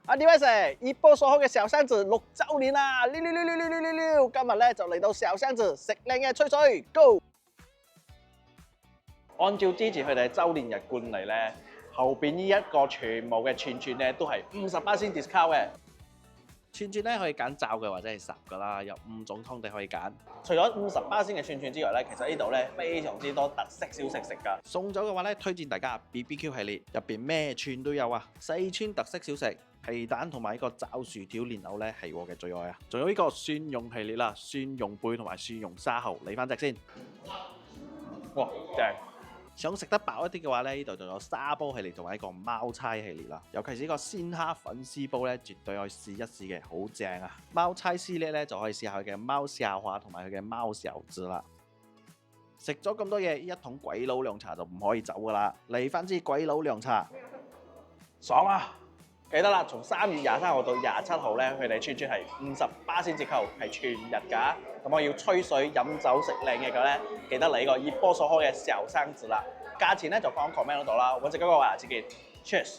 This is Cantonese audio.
啊，呢位係熱播所好嘅小巷子6週年啦！今日咧就嚟到小巷子食靚嘅吹水 ，Go！ 按照之前佢哋週年日慣例咧，後邊呢一個全部嘅串咧都係50% discount 嘅。串咧可以揀罩嘅或者係烚噶啦，有5種湯底可以揀。除咗50%嘅串之外咧，其實呢度咧非常之多特色小食食㗎。送酒嘅話咧，推薦大家 BBQ 系列，入邊咩串都有啊！四川特色小食、皮蛋同埋呢個炸薯條蓮藕咧係我嘅最愛啊！仲有呢個蒜蓉系列啦，蒜蓉貝同埋蒜蓉沙喉，嚟翻隻先。哇，正！想食得飽一啲嘅話咧，呢度仲有沙煲系列同埋一個貓差系列啦，尤其是呢個鮮蝦粉絲煲咧，絕對可以試一試嘅，好正啊！貓差系列咧就可以試下佢嘅貓下滑同埋佢嘅貓小子啦。食咗咁多嘢，一桶鬼佬涼茶就唔可以走噶啦，嚟翻支鬼佬涼茶，爽啊！記得啦，從3月23號到27號咧，佢哋串係50%折扣，係全日㗎。咁我要吹水、飲酒、食靚嘅咧，記得嚟呢個熱波所開嘅小巷子啦。價錢咧就放喺 comment 嗰度啦。我哋嗰個下次見 ，Cheers！